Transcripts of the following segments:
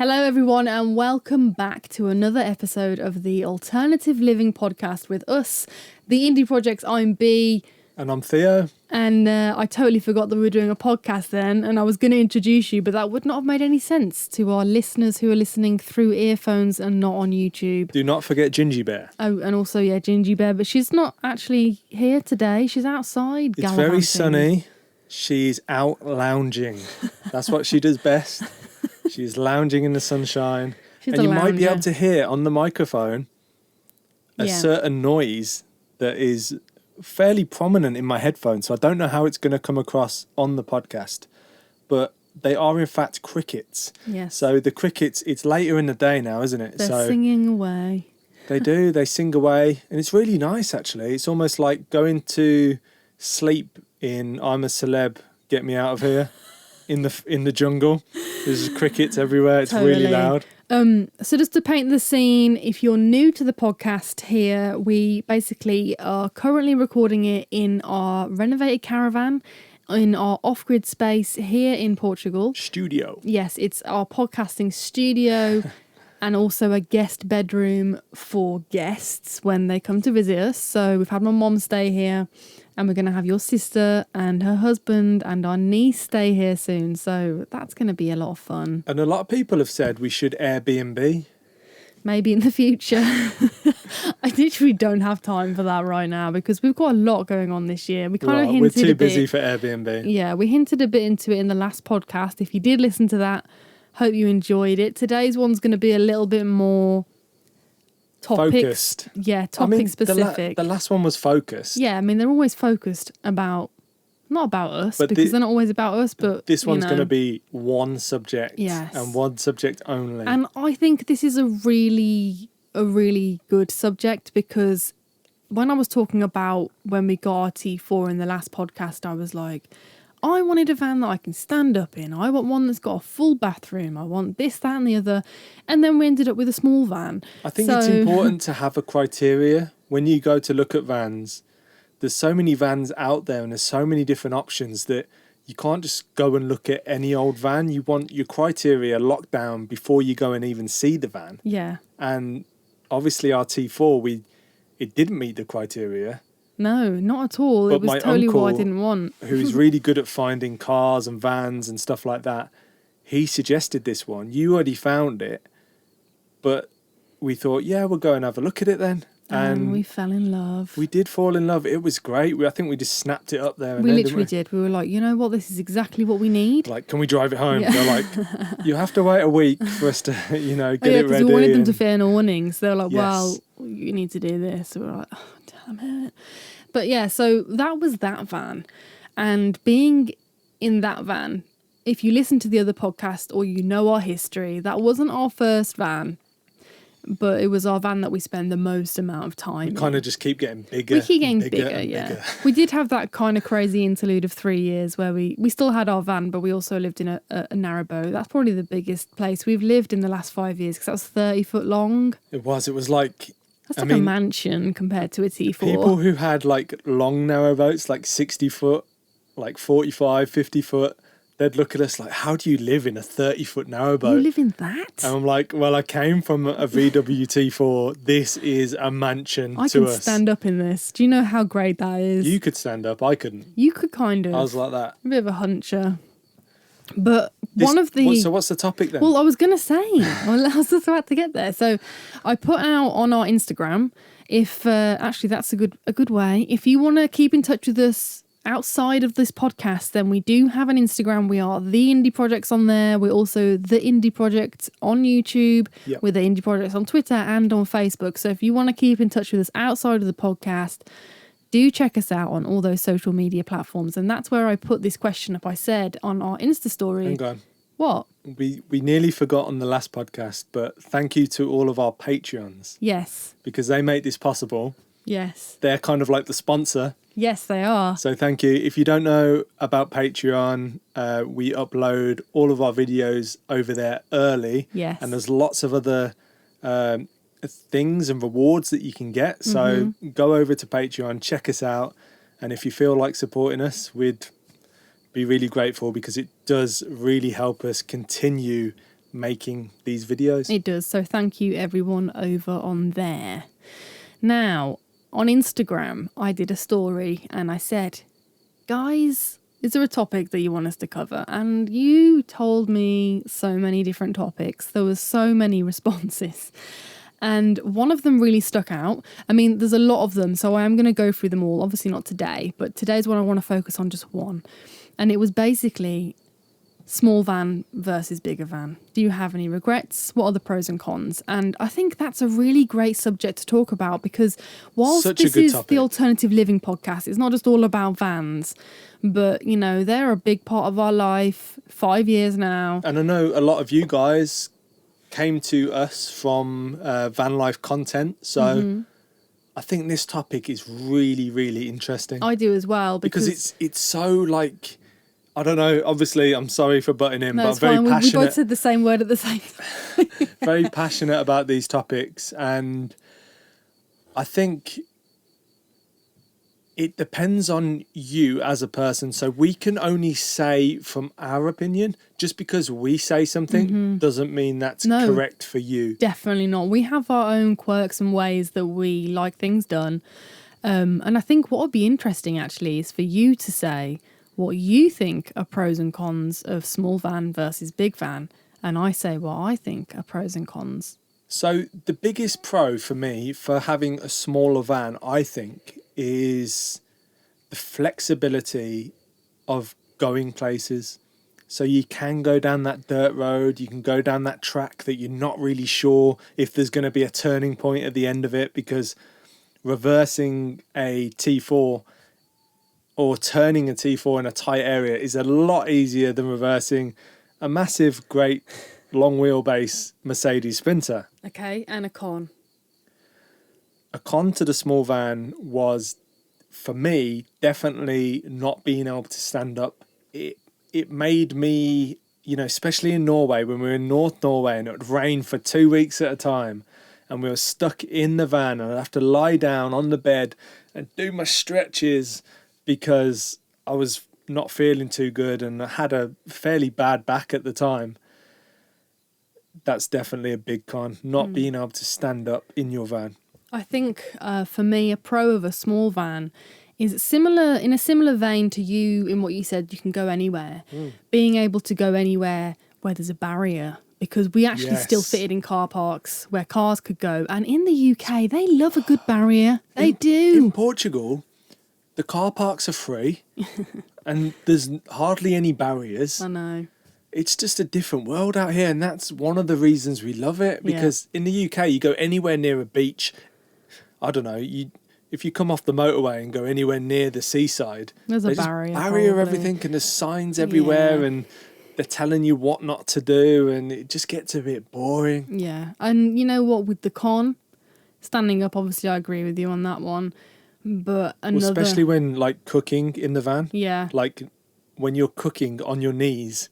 Hello everyone and welcome back to another episode of the Alternative Living Podcast with us, the Indie Projects. I'm B. And I'm Theo. And I totally forgot that we were doing a podcast then, and I was going to introduce you, but that would not have made any sense to our listeners who are listening through earphones and not on YouTube. Do not forget Gingy Bear. Oh, and also, Gingy Bear, but she's not actually here today. She's outside It's very sunny. She's out lounging. That's what she does best. She's lounging in the sunshine. She's and you lounger. might be able to hear on the microphone a certain noise that is fairly prominent in my headphones. So I don't know how it's going to come across on the podcast. But they are in fact crickets. Yes. So the crickets, it's later in the day now, isn't it? They're singing away. They do. They sing away. And it's really nice, actually. It's almost like going to sleep in I'm a Celeb, Get Me Out of Here. In the jungle, there's crickets everywhere. It's really loud. So just to paint the scene, if you're new to the podcast here, we basically are currently recording it in our renovated caravan in our off-grid space here in Portugal. Studio. Yes, it's our podcasting studio and also a guest bedroom for guests when they come to visit us. So we've had my mom stay here. And we're going to have your sister and her husband and our niece stay here soon. So that's going to be a lot of fun. And a lot of people have said we should Airbnb. Maybe in the future. I literally don't have time for that right now because we've got a lot going on this year. We kind of hinted We're too a bit. busy for Airbnb. Yeah, we hinted a bit into it in the last podcast. If you did listen to that, hope you enjoyed it. Today's one's going to be a little bit more... Focused. Yeah, topic specific. The last one was focused. Yeah, I mean, they're always focused about, not about us, because they're not always about us, but this one's going to be one subject. Yes. And one subject only. And I think this is a really good subject because when I was talking about when we got our T4 in the last podcast, I was like, I wanted a van that I can stand up in. I want one that's got a full bathroom. I want this, that and the other. And then we ended up with a small van. I think it's important to have a criteria when you go to look at vans. There's so many vans out there and there's so many different options that you can't just go and look at any old van. You want your criteria locked down before you go and even see the van. Yeah. And obviously our T4, it didn't meet the criteria. No, not at all. But it was totally what I didn't want. Who's really good at finding cars and vans and stuff like that, he suggested this one. You already found it, but we thought, we'll go and have a look at it then. And we fell in love. We did fall in love. It was great. I think we just snapped it up there. And we literally did. We were like, you know what? This is exactly what we need. Like, can we drive it home? Yeah. They're like, you have to wait a week for us to, get it ready. Because we wanted them to fit in awnings. They were like, yes. well, you need to do this. So we were like, oh, damn it. But yeah, so that was that van. And being in that van, if you listen to the other podcast or you know our history, that wasn't our first van. But it was our van that we spend the most amount of time in. We kind of just keep getting bigger. We keep getting bigger, yeah. Bigger. We did have that kind of crazy interlude of 3 years where we still had our van, but we also lived in a narrowboat. That's probably the biggest place we've lived in the last 5 years because that was 30 foot long. It was like... That's like a mansion compared to a T4. People who had like long narrowboats, like 60 foot, like 45, 50 foot, they'd look at us like, how do you live in a 30 foot narrowboat? You live in that? And I'm like, well, I came from a VW T4. This is a mansion to us. I can stand up in this. Do you know how great that is? You could stand up. I couldn't. You could kind of. I was like that. A bit of a huncher. But so what's the topic then? Well, I was going to say, I was just about to get there. So I put out on our Instagram, if actually that's a good way. If you want to keep in touch with us outside of this podcast, then we do have an Instagram. We are The Indie Projects on there. We're also The Indie Project on YouTube. Yep. We're The Indie Projects on Twitter and on Facebook. So if you want to keep in touch with us outside of the podcast, do check us out on all those social media platforms. And that's where I put this question up. I said on our Insta story. Hang on. What? We nearly forgot on the last podcast, but thank you to all of our Patreons. Yes. Because they make this possible. Yes. They're kind of like the sponsor. Yes, they are. So thank you. If you don't know about Patreon, we upload all of our videos over there early. Yes. And there's lots of other things and rewards that you can get. So go over to Patreon, check us out. And if you feel like supporting us, we'd be really grateful because it does really help us continue making these videos. It does. So thank you everyone over on there. Now, on Instagram, I did a story and I said, guys, is there a topic that you want us to cover? And you told me so many different topics. There was so many responses. And one of them really stuck out. I mean, there's a lot of them, so I am going to go through them all. Obviously not today, but today's one I want to focus on just one. And it was basically small van versus bigger van. Do you have any regrets? What are the pros and cons? And I think that's a really great subject to talk about because whilst this is the Alternative Living podcast, it's not just all about vans, but, you know, they're a big part of our life, 5 years now. And I know a lot of you guys came to us from van life content, so I think this topic is really, really interesting. I do as well because it's so like, I don't know, obviously I'm sorry for butting in, no, but I'm very passionate. We both said the same word at the same time. Very passionate about these topics, and I think it depends on you as a person. So we can only say from our opinion. Just because we say something doesn't mean that's correct for you. Definitely not. We have our own quirks and ways that we like things done. And I think what would be interesting actually is for you to say what you think are pros and cons of small van versus big van. And I say what I think are pros and cons. So the biggest pro for me for having a smaller van, I think, is the flexibility of going places. So you can go down that dirt road, you can go down that track that you're not really sure if there's going to be a turning point at the end of it, because reversing a T4 or turning a T4 in a tight area is a lot easier than reversing a massive, great, long wheelbase Mercedes Sprinter. Okay, and a con. A con to the small van was, for me, definitely not being able to stand up. It made me, you know, especially in Norway, when we were in North Norway and it would rain for 2 weeks at a time and we were stuck in the van and I'd have to lie down on the bed and do my stretches because I was not feeling too good and I had a fairly bad back at the time. That's definitely a big con, not being able to stand up in your van. I think for me, a pro of a small van is similar, in a similar vein to you in what you said, you can go anywhere. Being able to go anywhere where there's a barrier, because we actually still fitted in car parks where cars could go. And in the UK, they love a good barrier. They do. In Portugal, the car parks are free and there's hardly any barriers. I know. It's just a different world out here, and that's one of the reasons we love it, because in the UK, you go anywhere near a beach, I don't know, if you come off the motorway and go anywhere near the seaside, there's a barrier. Barrier everything, and there's signs everywhere, and they're telling you what not to do, and it just gets a bit boring. Yeah, and you know what, with the con, standing up, obviously I agree with you on that one, but another... Well, especially when, like, cooking in the van. Yeah. Like, when you're cooking on your knees,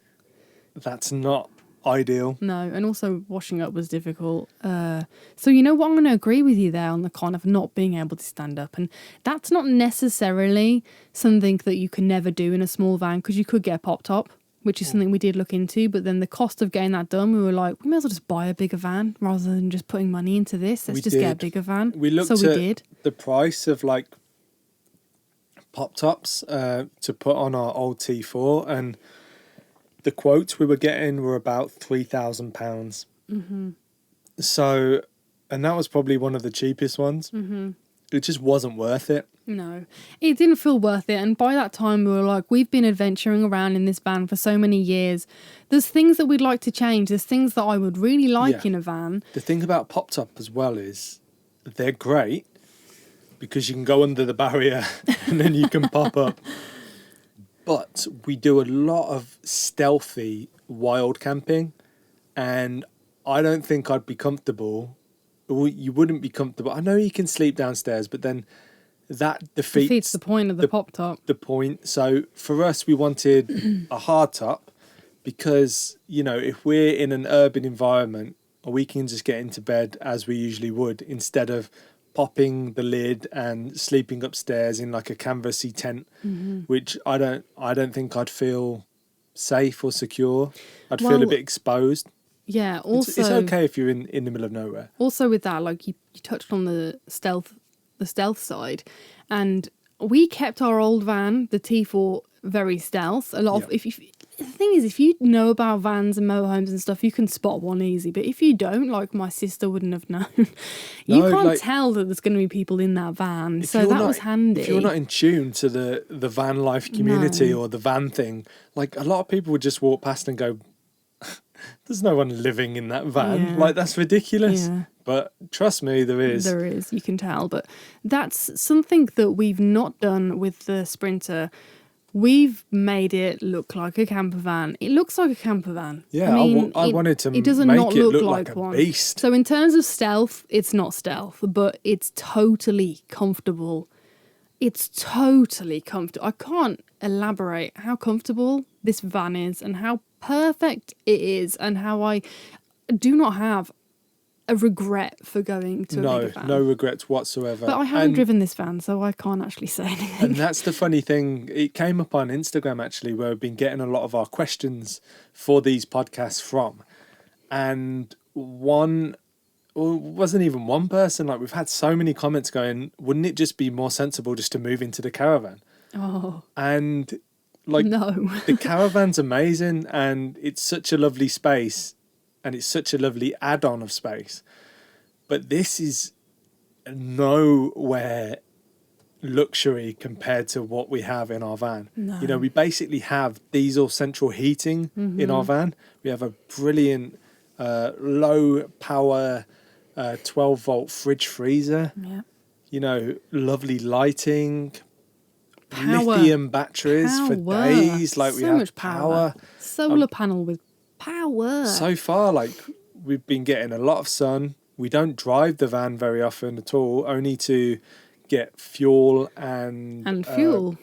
that's not ideal. No, and also washing up was difficult. So you know what, I'm going to agree with you there on the con of not being able to stand up, and that's not necessarily something that you can never do in a small van, because you could get a pop top, which is something we did look into, but then the cost of getting that done, we were like, we may as well just buy a bigger van rather than just putting money into this. Let's just get a bigger van. We looked at the price of like pop tops to put on our old T4, and the quotes we were getting were about £3,000. So, and that was probably one of the cheapest ones. It just wasn't worth it. No, it didn't feel worth it. And by that time, we were like, we've been adventuring around in this van for so many years. There's things that we'd like to change. There's things that I would really like in a van. The thing about Pop Top as well is they're great because you can go under the barrier and then you can pop up. But we do a lot of stealthy wild camping, and I don't think I'd be comfortable. Well, you wouldn't be comfortable. I know you can sleep downstairs, but then that defeats the point of the pop top. The point. So for us, we wanted a hard top because, you know, if we're in an urban environment, we can just get into bed as we usually would, instead of popping the lid and sleeping upstairs in like a canvasy tent, which I don't think I'd feel safe or secure. I'd feel a bit exposed. Yeah. Also, it's okay if you're in the middle of nowhere. Also, with that, like you touched on the stealth side, and we kept our old van, the T4, very stealth. A lot of the thing is, if you know about vans and motorhomes and stuff, you can spot one easy. But if you don't, like my sister wouldn't have known. You can't tell that there's going to be people in that van, so that was handy. If you're not in tune to the van life community or the van thing, like a lot of people would just walk past and go, "There's no one living in that van. Yeah. Like that's ridiculous." Yeah. But trust me, there is. There is, you can tell. But that's something that we've not done with the Sprinter. We've made it look like a camper van. It looks like a camper van. Yeah, I wanted to it doesn't make not it look like a one. beast. So in terms of stealth, it's not stealth, but it's totally comfortable. It's totally comfortable. I can't elaborate how comfortable this van is and how perfect it is and how I do not have a regret for going to a bigger van. No regrets whatsoever. But I haven't driven this van, so I can't actually say anything. And that's the funny thing. It came up on Instagram, actually, where we've been getting a lot of our questions for these podcasts from. And wasn't even one person. Like, we've had so many comments going, wouldn't it just be more sensible just to move into the caravan? Oh. And, like, no. The caravan's amazing, and it's such a lovely space. And it's such a lovely add-on of space. But this is nowhere luxury compared to what we have in our van. No. You know, we basically have diesel central heating in our van. We have a brilliant low power 12-volt fridge freezer. Yeah. You know, lovely lighting. Lithium batteries for days. Like, we have much power. Solar panel with power. So far, like, we've been getting a lot of sun. We don't drive the van very often at all, only to get fuel and fuel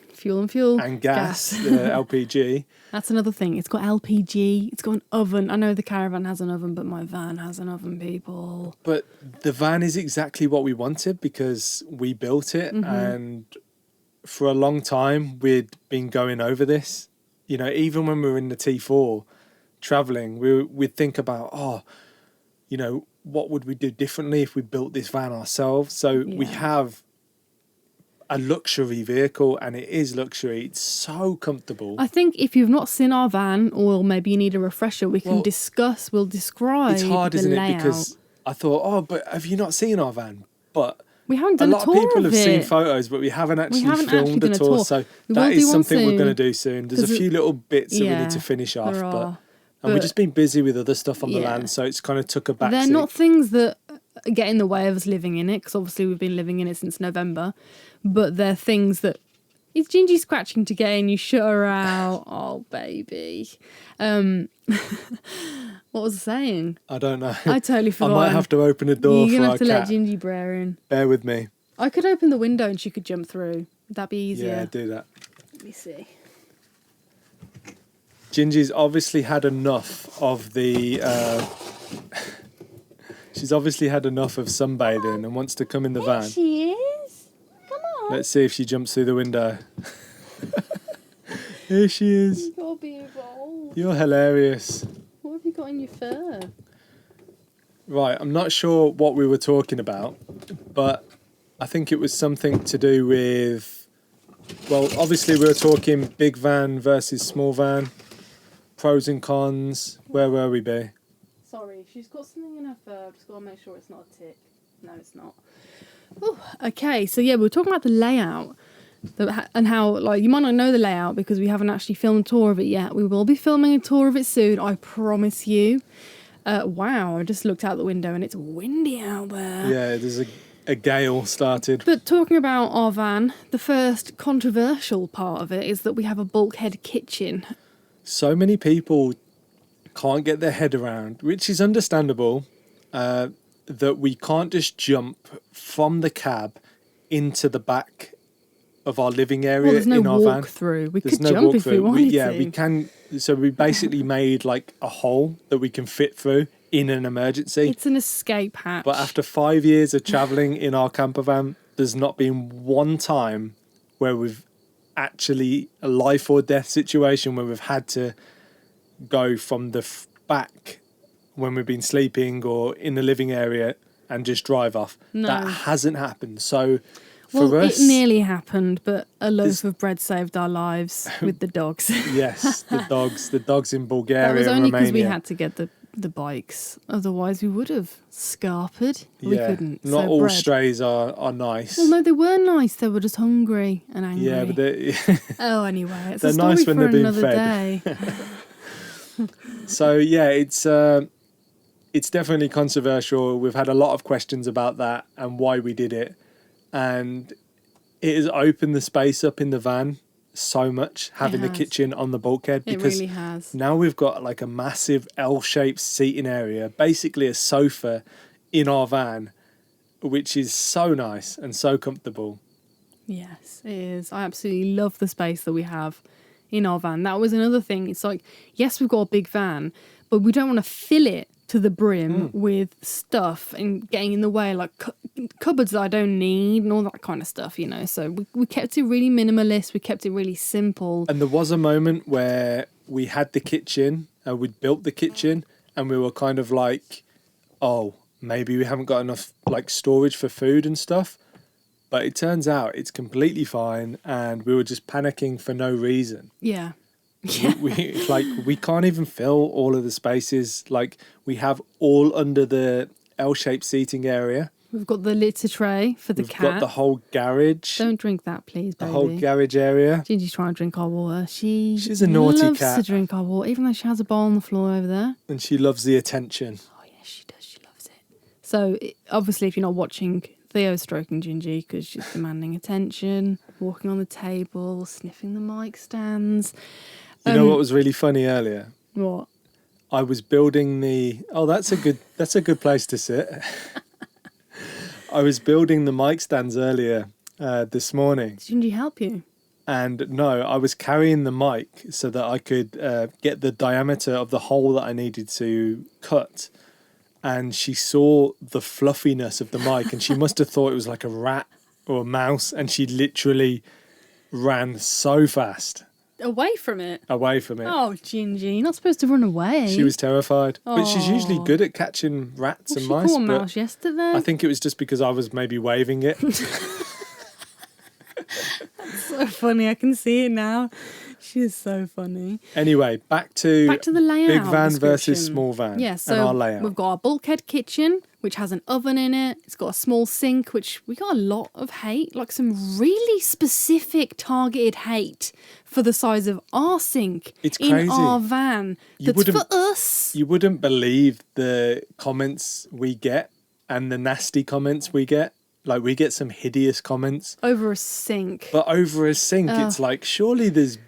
and gas. The LPG. That's another thing. It's got LPG. It's got an oven. I know the caravan has an oven, but my van has an oven, people. But the van is exactly what we wanted because we built it, and for a long time we'd been going over this. You know, even when we were in the T4 traveling, we'd think about, you know, what would we do differently if we built this van ourselves? So we have a luxury vehicle, and it is luxury. It's so comfortable. I think if you've not seen our van, or maybe you need a refresher, we'll describe. It's hard, the isn't layout. it? Because I thought, but have you not seen our van? But we haven't done a lot of people have seen photos, but we haven't actually filmed a tour. So that is something we're going to do soon. There's a few little bits that we need to finish off, but we've just been busy with other stuff on the land, so it's kind of took a backseat. They're not things that get in the way of us living in it, because obviously we've been living in it since November, but they're things that... Is Gingy scratching to get in? You shut her out. Oh, baby. What was I saying? I don't know. I totally forgot. I might have to open a door for our cat. You're going to have to let Gingy Brer in. Bear with me. I could open the window and she could jump through. Would that be easier? Yeah, do that. Let me see. Gingy's obviously had enough of the... she's obviously had enough of sunbathing and wants to come in the van. There she is. Come on. Let's see if she jumps through the window. Here she is. You're beautiful. You're hilarious. What have you got in your fur? Right, I'm not sure what we were talking about, but I think it was something to do with... Well, obviously we were talking big van versus small van. Pros and cons. Where were we, B? Sorry, she's got something in her fur. I've just got to make sure it's not a tick. No, it's not. Ooh, okay, so yeah, we were talking about the layout and how, like, you might not know the layout because we haven't actually filmed a tour of it yet. We will be filming a tour of it soon, I promise you. Wow, I just looked out the window and it's windy out there. Yeah, there's a gale started. But talking about our van, the first controversial part of it is that we have a bulkhead kitchen. So many people can't get their head around, which is understandable, that we can't just jump from the cab into the back of our living area in our van. There's no walk through. We could jump if we wanted to. We can. So we basically made like a hole that we can fit through in an emergency. It's an escape hatch. But after 5 years of travelling in our camper van, there's not been one time where we've actually a life or death situation where we've had to go from the back when we've been sleeping or in the living area and just drive off. No. That hasn't happened. So Well, for us, it nearly happened, but a loaf of bread saved our lives with the dogs. yes, the dogs in Bulgaria That was and only because we Romania. had to get the bikes. Otherwise, we would have scarpered. We couldn't. Not So all bread. strays are nice. Well, no, they were nice. They were just hungry and angry. Yeah, but Oh, anyway, it's they're a story nice when for they're being another fed. day. so yeah, it's definitely controversial. We've had a lot of questions about that and why we did it, and it has opened the space up in the van so much, having the has. kitchen on the bulkhead, It because really has. now we've got like a massive L-shaped seating area, basically a sofa in our van, which is so nice and so comfortable. Yes, it is. I absolutely love the space that we have in our van. That was another thing. It's like, yes, we've got a big van, but we don't want to fill it to the brim with stuff and getting in the way, like cupboards that I don't need and all that kind of stuff, you know. So we kept it really minimalist. We kept it really simple. And there was a moment where we had the kitchen, we'd built the kitchen, and we were kind of like, oh, maybe we haven't got enough like storage for food and stuff. But it turns out it's completely fine, and we were just panicking for no reason. Yeah. We can't even fill all of the spaces. Like, we have all under the L-shaped seating area. We've got the litter tray for the We've cat. got the whole garage. Don't drink that, please, the baby. whole garage area. Gingy's trying to drink our water. She's a naughty loves cat. to drink our water, even though she has a bowl on the floor over there. And she loves the attention. Oh, yes, she does. She loves it. So, obviously, if you're not watching, Theo's stroking Gingy because she's demanding attention, walking on the table, sniffing the mic stands. You know what was really funny earlier? What? I was building the... Oh, that's a good place to sit. I was building the mic stands earlier this morning. Did Gingy help you? And no, I was carrying the mic so that I could get the diameter of the hole that I needed to cut. And she saw the fluffiness of the mic, and she must have thought it was like a rat or a mouse, and she literally ran so fast Away from it? away from it. Oh, Gingy, you're not supposed to run away. She was terrified. But she's usually Oh. good at catching rats and She mice. caught a But mouse yesterday. I think it was just because I was maybe waving it. So funny. I can see it now. She is so funny. Anyway, back to the layout. big van versus description. small van. Yeah, and so our layout. we've got our bulkhead kitchen, which has an oven in it. It's got a small sink, which we got a lot of hate, like some really specific targeted hate for the size of our sink It's in crazy. our van. You That's wouldn't- for us. You wouldn't believe the comments we get and the nasty comments we get. Like, we get some hideous comments. Over a sink. But over a sink, it's like, surely there's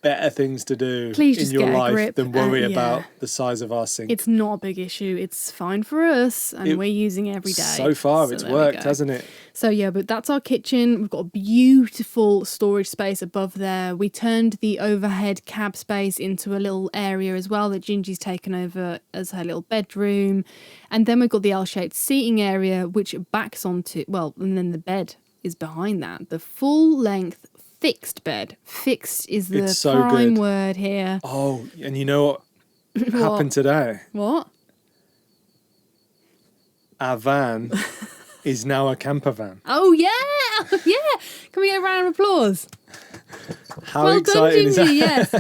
better things to do Please in just your get a life grip. than worry Yeah. about the size of our sink. It's not a big issue. It's fine for us, and we're using it every day. So far, it's there we worked, go. hasn't it? So yeah, but that's our kitchen. We've got a beautiful storage space above there. We turned the overhead cab space into a little area as well that Gingy's taken over as her little bedroom. And then we've got the L-shaped seating area, which backs onto, well, and then the bed is behind that. The full length fixed bed. Fixed is the It's so prime good. word here. Oh, and you know what happened today? What? Our van is now a camper van. Oh yeah, yeah. Can we get a round of applause? How Well exciting is done, that? Gingy. Yes.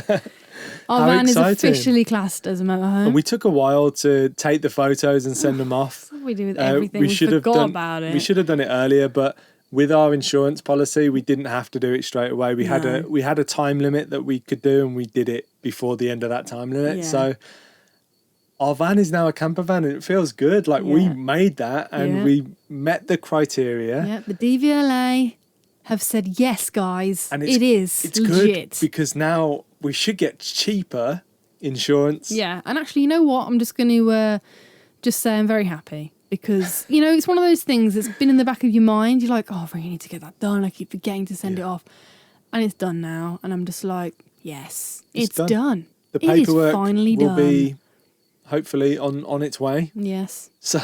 Our How van exciting. is officially classed as a motorhome. And we took a while to take the photos and send them off. What do we do with everything? We should have forgot done, about it. We should have done it earlier, but with our insurance policy, we didn't have to do it straight away. We had a time limit that we could do, and we did it before the end of that time limit. Yeah. So our van is now a camper van, and it feels good. Like, we Yeah. made that, and Yeah. we met the criteria. Yeah, the DVLA have said yes, guys. And It is it's legit. good because now we should get cheaper insurance. Yeah, and actually, you know what? I'm just going to just say I'm very happy because, you know, it's one of those things that's been in the back of your mind. You're like, oh, I really need to get that done. I keep forgetting to send it off. And it's done now. And I'm just like, yes, it's done. The It is paperwork finally will done. be hopefully on its way. Yes. So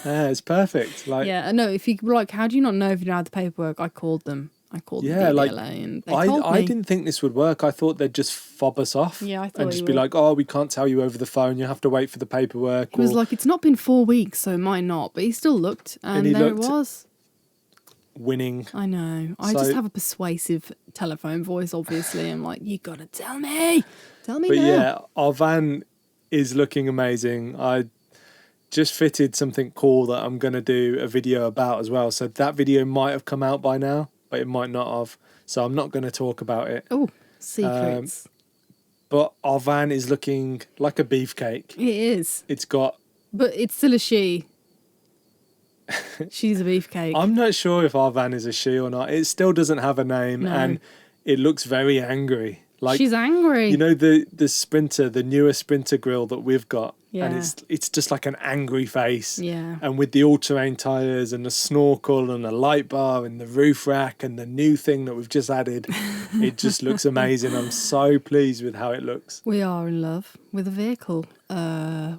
yeah, it's perfect. Like, Yeah, no, if you like, how do you not know if you don't have the paperwork? I called them I called Yeah, the like, DVLA and they told me. I didn't think this would work. I thought they'd just fob us off. Yeah, I thought and he just be would. like, oh, we can't tell you over the phone. You have to wait for the paperwork. He was like, it's not been 4 weeks, so it might not. But he still looked, and he there looked it was. winning. I know. I So- just have a persuasive telephone voice, obviously. I'm like, you got to tell me. Tell me But now. yeah, our van is looking amazing. I just fitted something cool that I'm going to do a video about as well. So that video might have come out by now, but it might not have. So I'm not going to talk about it. Oh, secrets. But our van is looking like a beefcake. It is. It's got... But it's still a she. She's a beefcake. I'm not sure if our van is a she or not. It still doesn't have a name, No. and it looks very angry. Like, She's angry. you know, the Sprinter, the newer Sprinter grill that we've got, and Yeah. it's just like an angry face. Yeah. And with the all-terrain tyres and the snorkel and the light bar and the roof rack and the new thing that we've just added, it just looks amazing. I'm so pleased with how it looks. We are in love with a vehicle.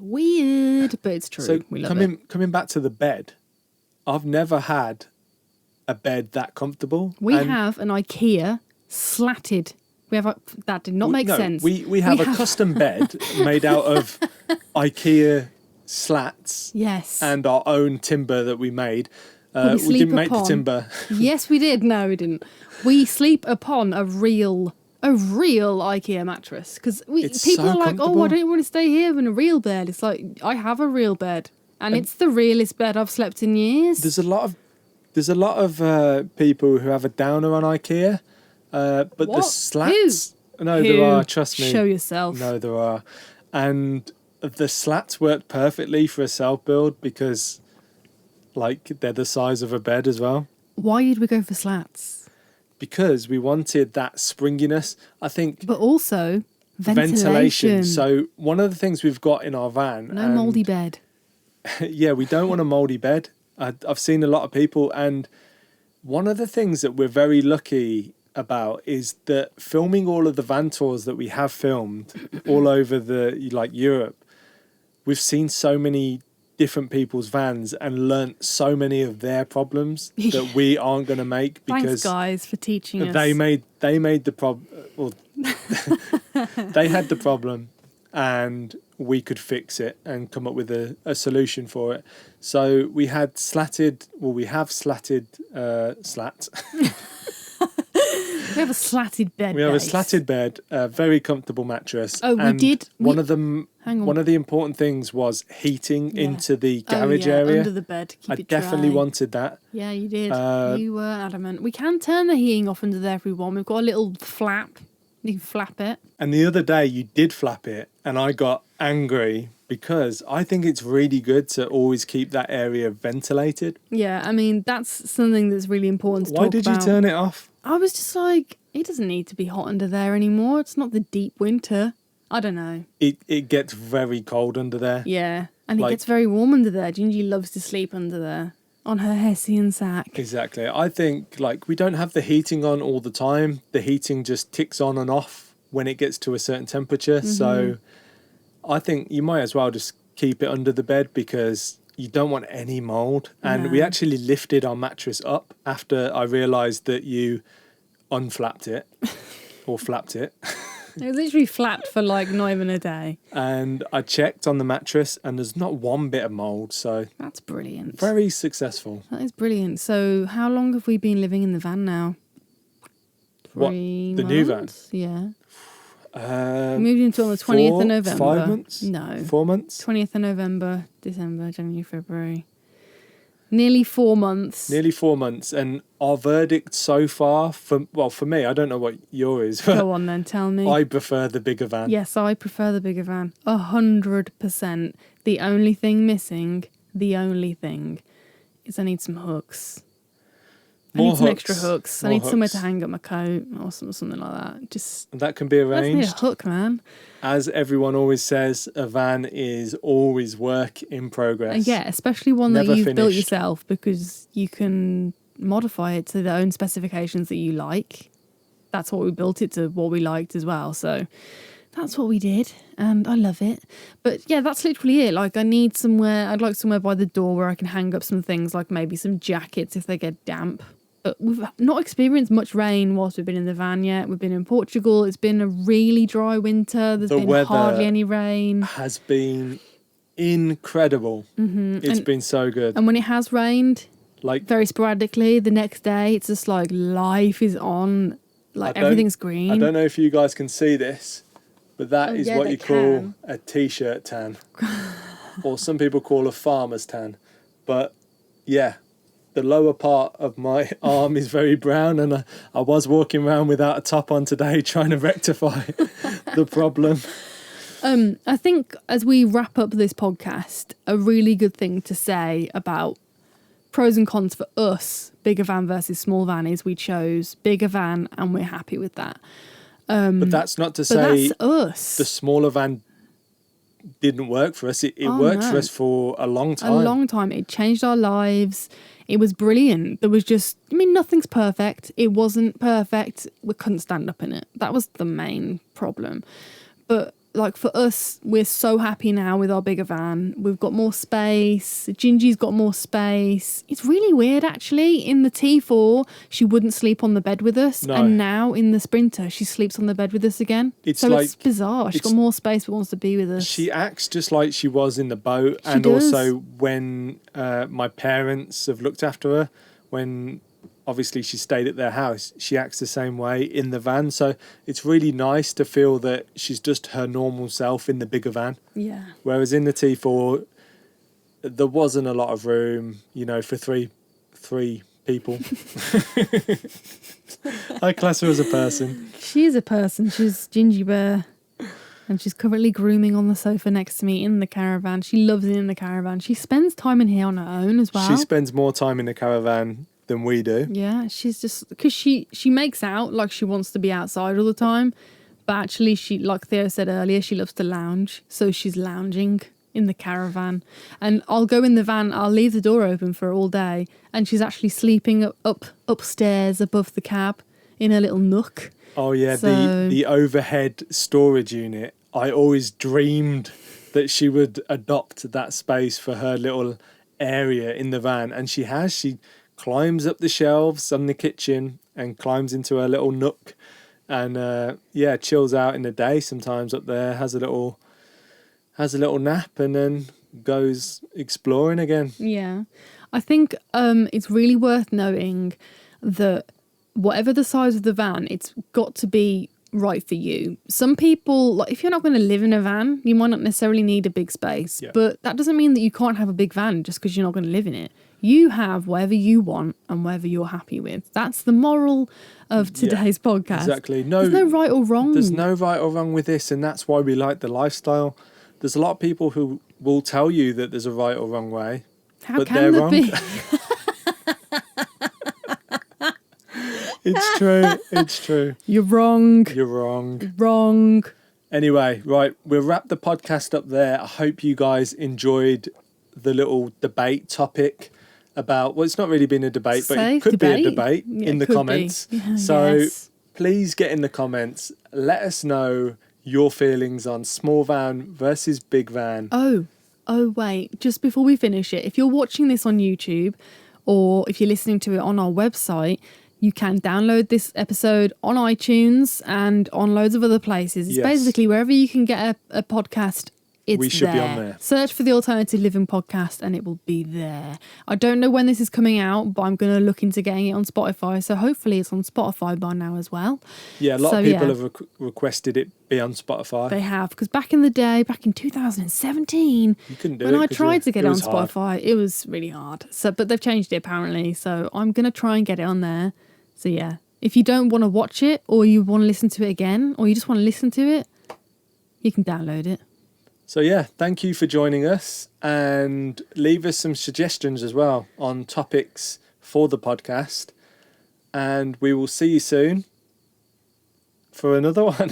Weird, but it's true. So We love it. coming back to the bed, I've never had a bed that comfortable. We And have an IKEA slatted. We have that did not make no, sense. We have a custom bed made out of IKEA slats Yes. and our own timber that we made. But we We sleep didn't make the upon- timber. Yes, we did. No, we didn't. We sleep upon a real IKEA mattress because It's people so are like, comfortable. "Oh, I don't want to stay here in a real bed." It's like I have a real bed, and it's the realest bed I've slept in years. There's a lot of people who have a downer on IKEA, but the What? slats. No, Who? there are. Trust me. Show yourself. No, there are, and the slats worked perfectly for a self build because, like, they're the size of a bed as well. Why did we go for slats? Because we wanted that springiness. I think But also ventilation. So one of the things we've got in our van. No and- mouldy bed. Yeah, we don't want a mouldy bed. I've seen a lot of people, and one of the things that we're very lucky about is that filming all of the van tours that we have filmed all over Europe, we've seen so many different people's vans and learnt so many of their problems that we aren't going to make Thanks, because guys, for teaching us. they made the problem. Well, they had the problem, and we could fix it and come up with a solution for it. So we have slatted slats. We have a slatted bed. We have a base. slatted bed, a very comfortable mattress. Oh, we and did- One we- of them. Hang on. One of the important things was heating Yeah. into the Oh, garage yeah, area. under the bed. Keep I it definitely dry. wanted that. Yeah, you did. Uh, You were adamant. We can turn the heating off under there if we want. We've got a little flap. You can flap it. And the other day you did flap it, and I got angry because I think it's really good to always keep that area ventilated. Yeah, I mean, that's something that's really important to Why talk did about. you turn it off? I was just like, it doesn't need to be hot under there anymore. It's not the deep winter. I don't know. It gets very cold under there. Yeah. And it Like- gets very warm under there. Gingy loves to sleep under there on her Hessian sack. Exactly. I think we don't have the heating on all the time. The heating just ticks on and off when it gets to a certain temperature. So I think you might as well just keep it under the bed because you don't want any mold. And we No. actually lifted our mattress up after I realised that you unflapped it or flapped it. It was literally flapped for like not even a day. And I checked on the mattress and there's not one bit of mold. So That's brilliant. very successful. That is brilliant. So how long have we been living in the van now? What, 3 the new van? months? Yeah. We Um, moved into it on the 20th of November. 5 months? No. 4 months? 20th of November, December, January, February. Nearly 4 months. Nearly 4 months, and our verdict so far, for me, I don't know what yours is, but Go on then, tell me. I prefer the bigger van. Yes, I prefer the bigger van. 100%. The only thing missing, is I need some hooks. I More need some hooks, extra hooks. I more need somewhere to hooks. hang up my coat or something like that. Just That can be I just need a arranged. hook, man. As everyone always says, a van is always work in progress. And yeah, especially one that Never you've built finished. yourself because you can modify it to the own specifications that you like. That's what we built it to, what we liked as well. So that's what we did, and I love it. But yeah, that's literally it. Like, I'd like somewhere by the door where I can hang up some things, like maybe some jackets if they get damp. we've not experienced much rain whilst we've been in the van yet. We've been in Portugal. It's been a really dry winter. There's been weather hardly any rain. Has been incredible. It's been so good. And when it has rained, like very sporadically, the next day, it's just like life is on. Like everything's green. I don't know if you guys can see this, but that is what they you call a t-shirt tan. Or some people call a farmer's tan. But yeah, the lower part of my arm is very brown, and I was walking around without a top on today trying to rectify the problem. I think as we wrap up this podcast, a really good thing to say about pros and cons for us, bigger van versus small van, is we chose bigger van and we're happy with that. But that's not to say that's us. the smaller van didn't work for us. It worked for us for a long time. A long time. It changed our lives. It was brilliant. There was just, nothing's perfect. It wasn't perfect. We couldn't stand up in it. That was the main problem. But like for us, we're so happy now with our bigger van. We've got more space. Gingy's got more space. It's really weird, actually. In the T4, she wouldn't sleep on the bed with us. No. And now in the Sprinter, she sleeps on the bed with us again. It's bizarre. She's got more space but wants to be with us. She acts just like she was in the boat. She and does. Also when my parents have looked after her, when obviously she stayed at their house, she acts the same way in the van. So it's really nice to feel that she's just her normal self in the bigger van. Yeah. Whereas in the T4, there wasn't a lot of room, for three people. I class her as a person. She is a person. She's Gingy Bear. And she's currently grooming on the sofa next to me in the caravan. She loves it in the caravan. She spends time in here on her own as well. She spends more time in the caravan than we do. Yeah, she's just... Because she makes out like she wants to be outside all the time. But actually, she, like Theo said earlier, she loves to lounge. So she's lounging in the caravan. And I'll go in the van, I'll leave the door open for her all day. And she's actually sleeping upstairs above the cab in a little nook. Oh, yeah, the overhead storage unit. I always dreamed that she would adopt that space for her little area in the van. And she has. She climbs up the shelves on the kitchen and climbs into her little nook. And, chills out in the day sometimes up there, has a little nap and then goes exploring again. Yeah. I think it's really worth knowing that whatever the size of the van, it's got to be right for you. Some people, like if you're not going to live in a van, you might not necessarily need a big space. Yeah. But that doesn't mean that you can't have a big van just because you're not going to live in it. You have whatever you want and whatever you're happy with. That's the moral of today's podcast. Exactly. There's no right or wrong. There's no right or wrong with this, and that's why we like the lifestyle. There's a lot of people who will tell you that there's a right or wrong way. How can there be? It's true. It's true. You're wrong. You're wrong. Wrong. Anyway, right, we'll wrap the podcast up there. I hope you guys enjoyed the little debate topic about, well, it's not really been a debate, but it could be a debate in the comments. Yeah, so please get in the comments. Let us know your feelings on small van versus big van. Oh, wait. Just before we finish it, if you're watching this on YouTube or if you're listening to it on our website, you can download this episode on iTunes and on loads of other places. It's basically wherever you can get a podcast, we should be on there. Search for the Alternative Living Podcast and it will be there. I don't know when this is coming out, but I'm going to look into getting it on Spotify. So hopefully it's on Spotify by now as well. Yeah, a lot of people have requested it be on Spotify. They have, because back in the day, back in 2017, you couldn't do it. When I tried to get it on hard. Spotify, it was really hard. So, but they've changed it apparently. So I'm going to try and get it on there. So yeah, if you don't want to watch it or you want to listen to it again or you just want to listen to it, you can download it. So yeah, thank you for joining us and leave us some suggestions as well on topics for the podcast. And we will see you soon for another one.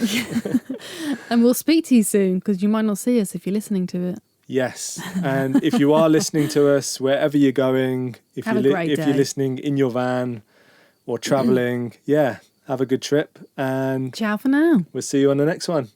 And we'll speak to you soon because you might not see us if you're listening to it. Yes. And if you are listening to us, wherever you're going, if you're listening in your van or traveling, have a good trip. And ciao for now. We'll see you on the next one.